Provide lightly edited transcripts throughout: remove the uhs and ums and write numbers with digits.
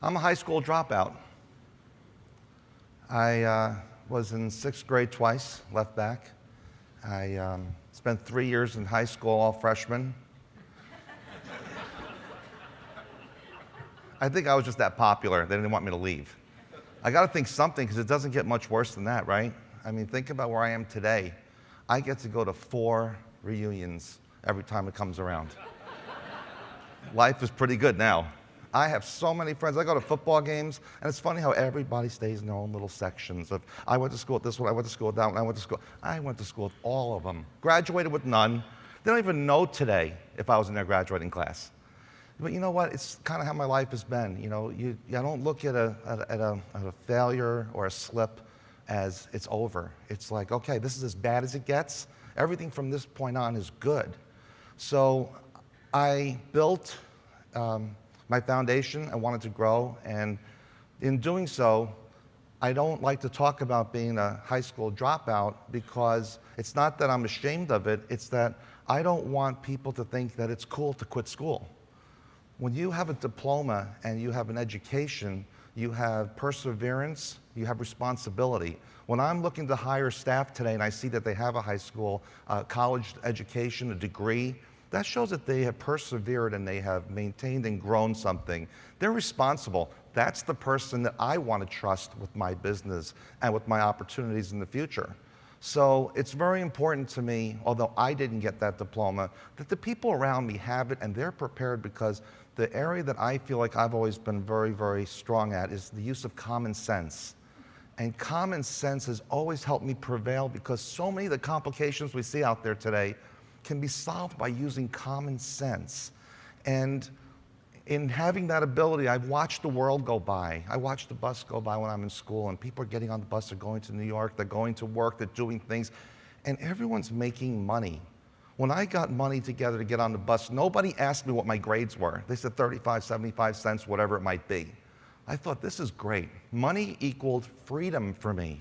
I'm a high school dropout. I was in 6th grade twice, left back. I spent 3 years in high school, all freshmen. I think I was just that popular. They didn't want me to leave. I got to think something, because it doesn't get much worse than that, right? I mean, think about where I am today. I get to go to 4 reunions every time it comes around. Life is pretty good now. I have so many friends. I go to football games, and it's funny how everybody stays in their own little sections of, I went to school with this one, I went to school with that one, I went to school with all of them. Graduated with none. They don't even know today if I was in their graduating class. But you know what? It's kind of how my life has been. You know, I don't look at a failure or a slip as it's over. It's like, okay, this is as bad as it gets. Everything from this point on is good. So I built my foundation. I wanted to grow, and in doing so, I don't like to talk about being a high school dropout, because it's not that I'm ashamed of it, it's that I don't want people to think that it's cool to quit school. When you have a diploma and you have an education, you have perseverance, you have responsibility. When I'm looking to hire staff today and I see that they have a high school, college education, a degree, that shows that they have persevered and they have maintained and grown something. They're responsible. That's the person that I want to trust with my business and with my opportunities in the future. So it's very important to me, although I didn't get that diploma, that the people around me have it and they're prepared, because the area that I feel like I've always been very, very strong at is the use of common sense. And common sense has always helped me prevail, because so many of the complications we see out there today can be solved by using common sense. And in having that ability, I've watched the world go by. I watched the bus go by when I'm in school, and people are getting on the bus, they're going to New York, they're going to work, they're doing things, and everyone's making money. When I got money together to get on the bus, nobody asked me what my grades were. They said 35, 75 cents, whatever it might be. I thought, this is great. Money equaled freedom for me.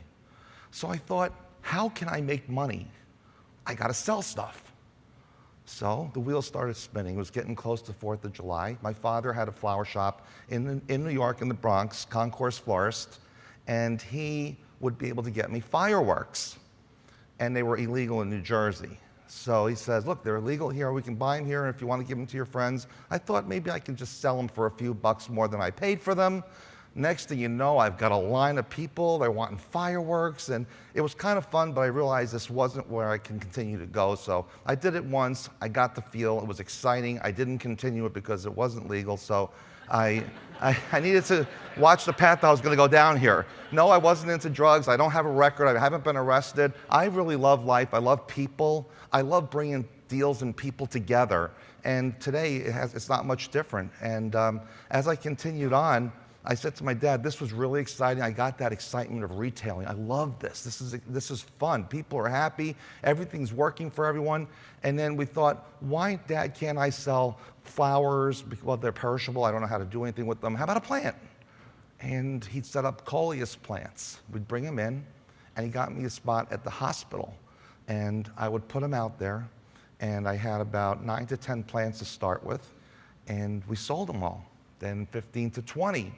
So I thought, how can I make money? I gotta sell stuff. So the wheels started spinning. It was getting close to 4th of July. My father had a flower shop in New York, in the Bronx, Concourse Florists, and he would be able to get me fireworks. And they were illegal in New Jersey. So he says, look, they're illegal here, we can buy them here, and if you want to give them to your friends. I thought maybe I can just sell them for a few bucks more than I paid for them. Next thing you know, I've got a line of people, they're wanting fireworks, and it was kind of fun, but I realized this wasn't where I can continue to go. So I did it once, I got the feel, it was exciting. I didn't continue it because it wasn't legal, so I needed to watch the path I was going to go down here. No, I wasn't into drugs, I don't have a record, I haven't been arrested. I really love life, I love people, I love bringing deals and people together. And today, it's not much different. And as I continued on, I said to my dad, this was really exciting. I got that excitement of retailing. I love this. This is fun. People are happy. Everything's working for everyone. And then we thought, why, Dad, can't I sell flowers? Well, they're perishable. I don't know how to do anything with them. How about a plant? And he'd set up coleus plants. We'd bring them in, and he got me a spot at the hospital. And I would put them out there, and I had about 9 to 10 plants to start with, and we sold them all. Then 15 to 20.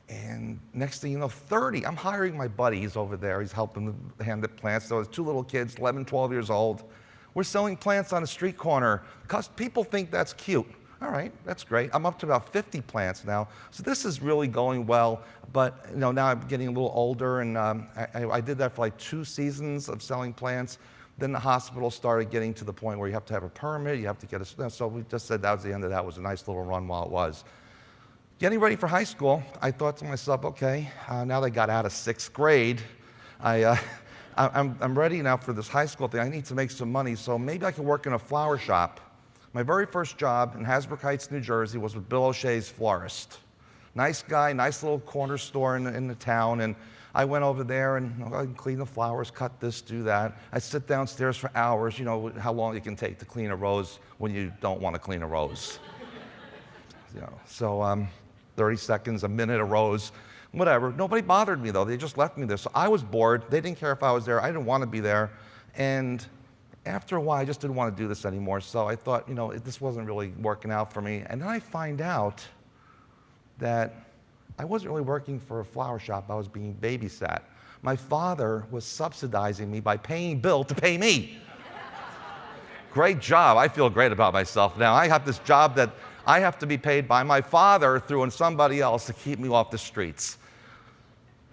And next thing you know, 30. I'm hiring my buddy. He's over there. He's helping hand the plants. So there's 2 little kids, 11, 12 years old. We're selling plants on a street corner because people think that's cute. All right, that's great. I'm up to about 50 plants now. So this is really going well. But you know, now I'm getting a little older, and I did that for like 2 seasons of selling plants. Then the hospital started getting to the point where you have to have a permit, you have to get a, so we just said that was the end of that. It was a nice little run while it was. Getting ready for high school, I thought to myself, okay, now that I got out of 6th grade, I'm ready now for this high school thing. I need to make some money, so maybe I can work in a flower shop. My very first job in Hasbrook Heights, New Jersey, was with Bill O'Shea's Florist. Nice guy, nice little corner store in the town, and I went over there and I clean the flowers, cut this, do that. I sit downstairs for hours, you know how long it can take to clean a rose when you don't want to clean a rose. You know, so 30 seconds, a minute a rose, whatever. Nobody bothered me though, they just left me there. So I was bored, they didn't care if I was there, I didn't want to be there. And after a while, I just didn't want to do this anymore. So I thought, you know, this wasn't really working out for me. And then I find out that I wasn't really working for a flower shop. I was being babysat. My father was subsidizing me by paying Bill to pay me. Great job. I feel great about myself now. I have this job that I have to be paid by my father through and somebody else to keep me off the streets.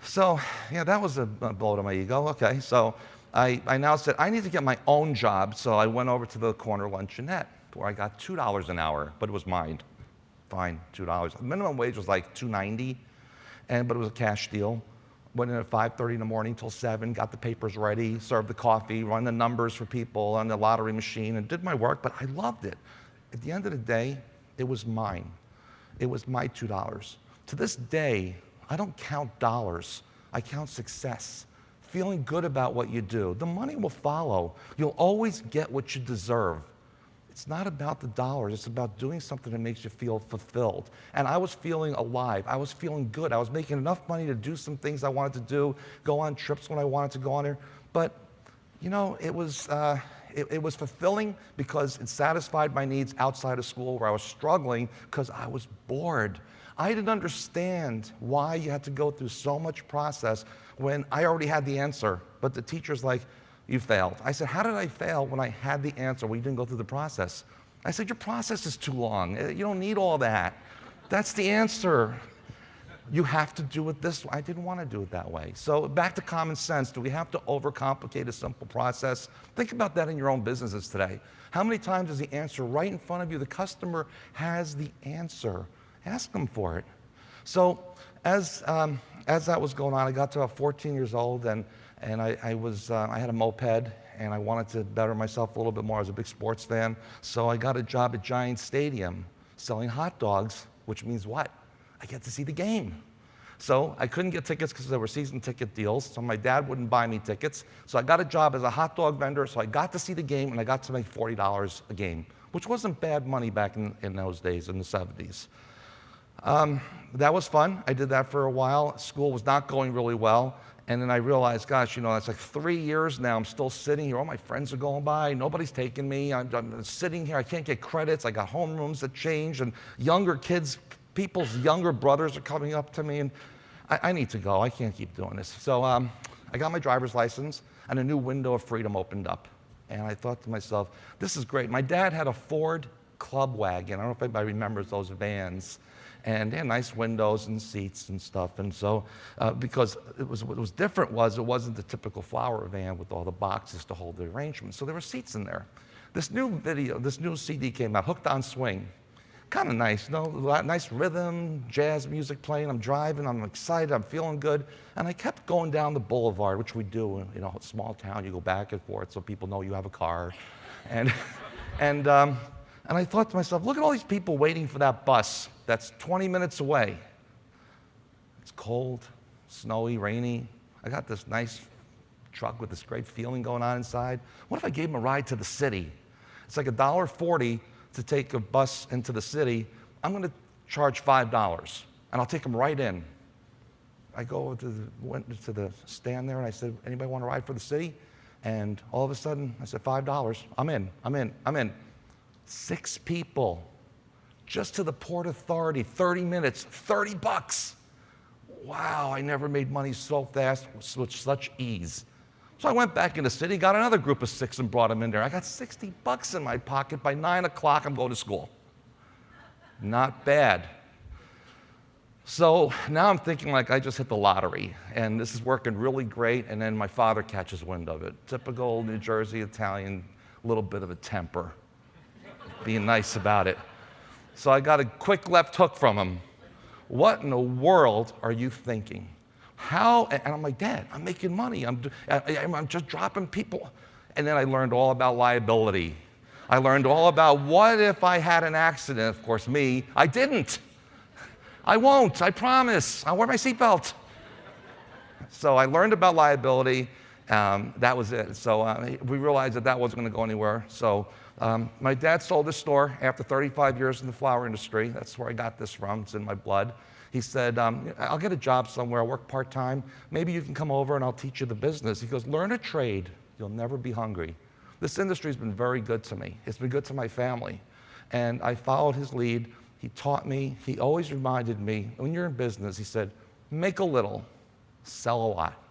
So, yeah, that was a blow to my ego. Okay, so I now said, I need to get my own job. So I went over to the corner luncheonette where I got $2 an hour, but it was mine. Fine, $2. The minimum wage was like $2.90, but it was a cash deal. Went in at 5:30 in the morning till 7, got the papers ready, served the coffee, run the numbers for people on the lottery machine, and did my work, but I loved it. At the end of the day, it was mine. It was my $2. To this day, I don't count dollars. I count success, feeling good about what you do. The money will follow. You'll always get what you deserve. It's not about the dollars. It's about doing something that makes you feel fulfilled. And I was feeling alive. I was feeling good. I was making enough money to do some things I wanted to do, go on trips when I wanted to go on there. But, you know, it was fulfilling because it satisfied my needs outside of school where I was struggling because I was bored. I didn't understand why you had to go through so much process when I already had the answer. But the teacher's like, you failed. I said, how did I fail when I had the answer? Well, you didn't go through the process. I said, your process is too long. You don't need all that. That's the answer. You have to do it this way. I didn't want to do it that way. So back to common sense. Do we have to overcomplicate a simple process? Think about that in your own businesses today. How many times is the answer right in front of you? The customer has the answer. Ask them for it. So as that was going on, I got to about 14 years old, and I had a moped, and I wanted to better myself a little bit more. I was a big sports fan, so I got a job at Giant Stadium selling hot dogs, which means what? I get to see the game. So I couldn't get tickets because there were season ticket deals, so my dad wouldn't buy me tickets. So I got a job as a hot dog vendor, so I got to see the game, and I got to make $40 a game, which wasn't bad money back in those days, in the 70s. That was fun. I did that for a while. School was not going really well. And then I realized, gosh, you know, that's like 3 years now. I'm still sitting here. All my friends are going by. Nobody's taking me. I'm sitting here. I can't get credits. I got homerooms that change. And younger kids, people's younger brothers are coming up to me. And I need to go. I can't keep doing this. So I got my driver's license, and a new window of freedom opened up. And I thought to myself, this is great. My dad had a Ford Club Wagon. I don't know if anybody remembers those vans. And they had nice windows and seats and stuff. And so, because what was different was it wasn't the typical flower van with all the boxes to hold the arrangements. So there were seats in there. This new CD came out, Hooked on Swing. Kind of nice, nice rhythm, jazz music playing. I'm driving, I'm excited, I'm feeling good. And I kept going down the boulevard, which we do, you know, a small town, you go back and forth so people know you have a car. And I thought to myself, look at all these people waiting for that bus that's 20 minutes away. It's cold, snowy, rainy. I got this nice truck with this great feeling going on inside. What if I gave them a ride to the city? It's like $1.40 to take a bus into the city. I'm going to charge $5, and I'll take them right in. I went to the stand there, and I said, anybody want to ride for the city? And all of a sudden, I said, $5. I'm in. 6 people, just to the Port Authority, 30 minutes, $30. Wow, I never made money so fast with such ease. So I went back in the city, got another group of 6 and brought them in there. I got $60 in my pocket. By 9 o'clock, I'm going to school. Not bad. So now I'm thinking like I just hit the lottery, and this is working really great, and then my father catches wind of it. Typical New Jersey Italian, little bit of a temper. Being nice about it. So I got a quick left hook from him. What in the world are you thinking? How? And I'm like, Dad, I'm making money. I'm just dropping people. And then I learned all about liability. I learned all about what if I had an accident. Of course, me, I didn't. I won't, I promise. I'll wear my seatbelt. So I learned about liability. That was it. So we realized that wasn't going to go anywhere. So my dad sold his store after 35 years in the flower industry. That's where I got this from. It's in my blood. He said, I'll get a job somewhere. I'll work part-time. Maybe you can come over and I'll teach you the business. He goes, learn a trade. You'll never be hungry. This industry has been very good to me. It's been good to my family. And I followed his lead, He taught me, he always reminded me, when you're in business, he said, make a little, sell a lot.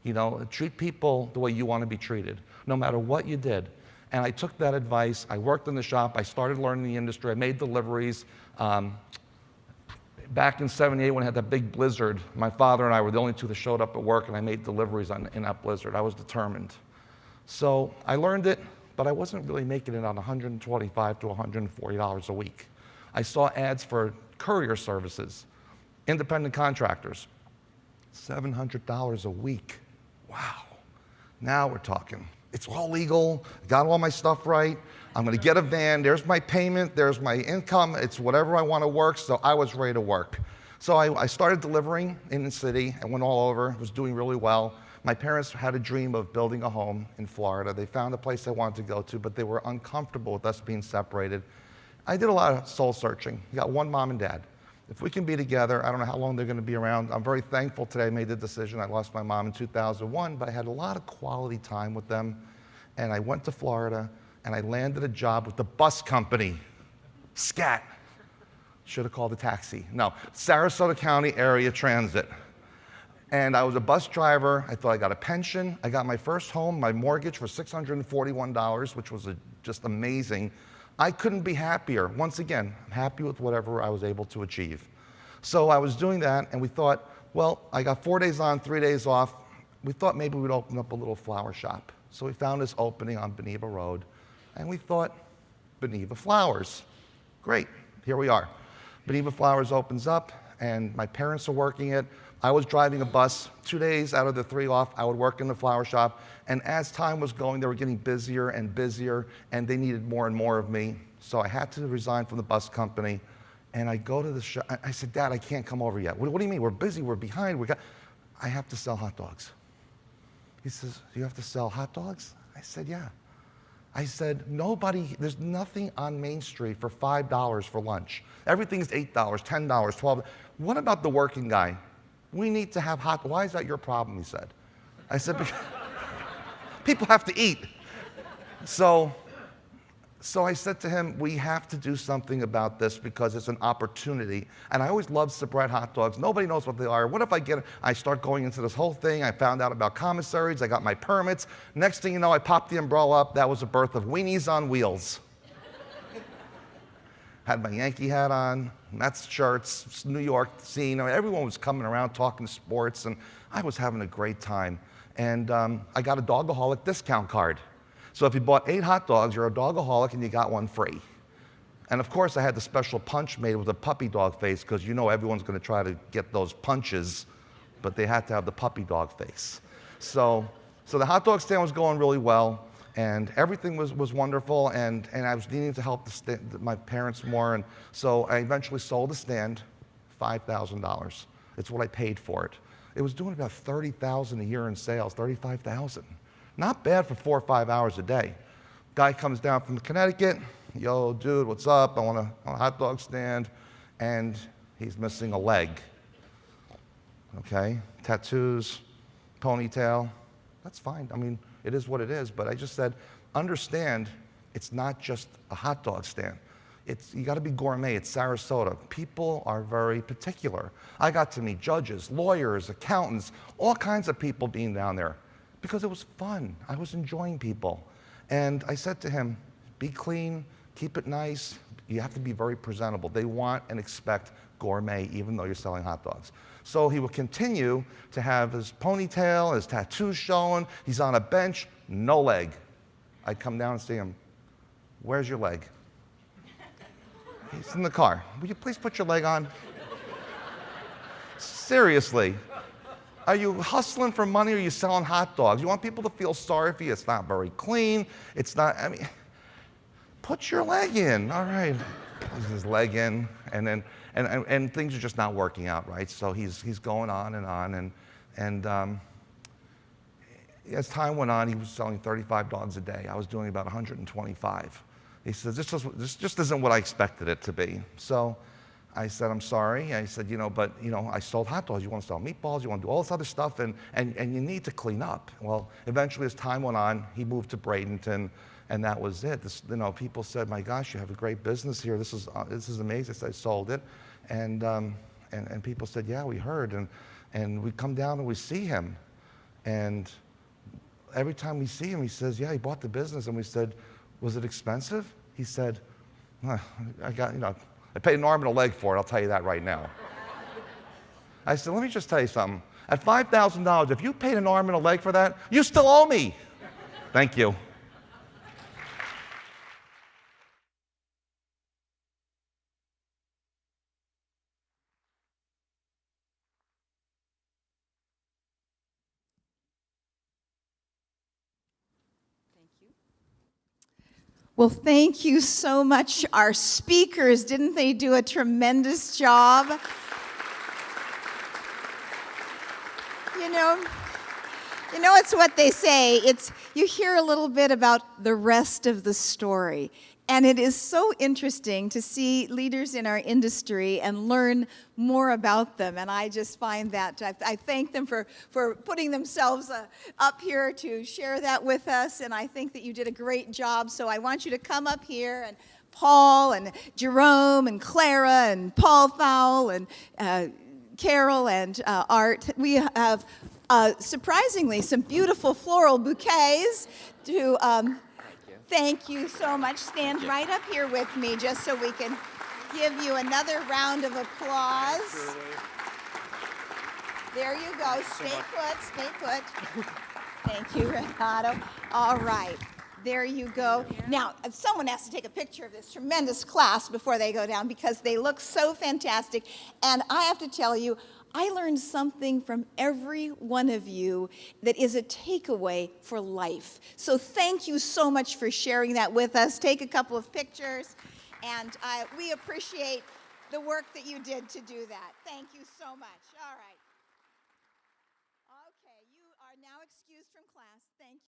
You know, treat people the way you want to be treated, no matter what you did. And I took that advice. I worked in the shop. I started learning the industry. I made deliveries. Back in '78, when I had that big blizzard, my father and I were the only two that showed up at work, and I made deliveries in that blizzard. I was determined. So I learned it, but I wasn't really making it on $125 to $140 a week. I saw ads for courier services, independent contractors, $700 a week. Wow. Now we're talking. It's all legal, got all my stuff right. I'm gonna get a van, there's my payment, there's my income, it's whatever I wanna work, so I was ready to work. So I started delivering in the city, I went all over, was doing really well. My parents had a dream of building a home in Florida. They found a place they wanted to go to, but they were uncomfortable with us being separated. I did a lot of soul searching. You got one mom and dad. If we can be together, I don't know how long they're gonna be around. I'm very thankful today I made the decision. I lost my mom in 2001, but I had a lot of quality time with them. And I went to Florida, and I landed a job with the bus company, SCAT. Should have called a taxi. No, Sarasota County Area Transit. And I was a bus driver. I thought I got a pension. I got my first home, my mortgage for $641, which was just amazing. I couldn't be happier. Once again, I'm happy with whatever I was able to achieve. So I was doing that, and we thought, well, I got 4 days on, 3 days off. We thought maybe we'd open up a little flower shop. So we found this opening on Beneva Road, and we thought, Beneva Flowers. Great, here we are. Beneva Flowers opens up, and my parents are working it. I was driving a bus. 2 days out of the 3 off, I would work in the flower shop. And as time was going, they were getting busier and busier, and they needed more and more of me. So I had to resign from the bus company. And I go to the shop. I said, Dad, I can't come over yet. What do you mean? We're busy. We're behind. I have to sell hot dogs. He says, you have to sell hot dogs? I said, yeah. I said, there's nothing on Main Street for $5 for lunch. Everything is $8, $10, $12. What about the working guy? We need to have why is that your problem, he said. I said, because people have to eat. So I said to him, we have to do something about this because it's an opportunity. And I always loved Sabret hot dogs. Nobody knows what they are. What if I start going into this whole thing. I found out about commissaries. I got my permits. Next thing you know, I popped the umbrella up. That was the birth of Weenies on Wheels. Had my Yankee hat on, Mets shirts, New York scene. I mean, everyone was coming around talking sports, and I was having a great time. And I got a Dogaholic discount card. So if you bought 8 hot dogs, you're a Dogaholic and you got one free. And of course, I had the special punch made with a puppy dog face because you know everyone's going to try to get those punches, but they had to have the puppy dog face. So the hot dog stand was going really well, and everything was wonderful, and I was needing to help my parents more, and so I eventually sold the stand, $5,000. It's what I paid for it. It was doing about $30,000 a year in sales, $35,000. Not bad for 4 or 5 hours a day. Guy comes down from Connecticut. Yo, dude, what's up? I want a hot dog stand. And he's missing a leg. Okay? Tattoos, ponytail. That's fine. I mean, it is what it is. But I just said, understand, it's not just a hot dog stand. You got to be gourmet. It's Sarasota. People are very particular. I got to meet judges, lawyers, accountants, all kinds of people being down there. Because it was fun. I was enjoying people. And I said to him, be clean, keep it nice. You have to be very presentable. They want and expect gourmet, even though you're selling hot dogs. So he would continue to have his ponytail, his tattoos showing. He's on a bench, no leg. I'd come down and see him. Where's your leg? He's in the car. Will you please put your leg on? Seriously. Are you hustling for money or are you selling hot dogs? You want people to feel sorry for you? It's not very clean. It's not, I mean, put your leg in. All right. Puts his leg in, and then and things are just not working out, right? So he's going on, and as time went on, he was selling 35 dogs a day. I was doing about 125. He says, this just isn't what I expected it to be. So I said, I'm sorry. I said, but I sold hot dogs. You want to sell meatballs? You want to do all this other stuff, and you need to clean up. Well, eventually, as time went on, he moved to Bradenton, and that was it. This, people said, "My gosh, you have a great business here. This is amazing." So I sold it, and people said, "Yeah, we heard," and we come down and we see him, and every time we see him, he says, "Yeah, he bought the business," and we said, "Was it expensive?" He said, "I paid an arm and a leg for it. I'll tell you that right now." I said, "Let me just tell you something. At $5,000, if you paid an arm and a leg for that, you still owe me." Thank you. Well, thank you so much, our speakers. Didn't they do a tremendous job? It's what they say. You hear a little bit about the rest of the story. And it is so interesting to see leaders in our industry and learn more about them. And I just find that, I thank them for putting themselves up here to share that with us. And I think that you did a great job. So I want you to come up here, and Paul and Jerome and Clara and Paul Fowl and Carol and Art. We have surprisingly some beautiful floral bouquets to thank you so much. Stand right up here with me just so we can give you another round of applause. There you go. Stay put. Thank you, Renato. All right. There you go. Now, someone has to take a picture of this tremendous class before they go down because they look so fantastic. And I have to tell you, I learned something from every one of you that is a takeaway for life. So thank you so much for sharing that with us. Take a couple of pictures, and we appreciate the work that you did to do that. Thank you so much. All right. Okay, you are now excused from class. Thank you.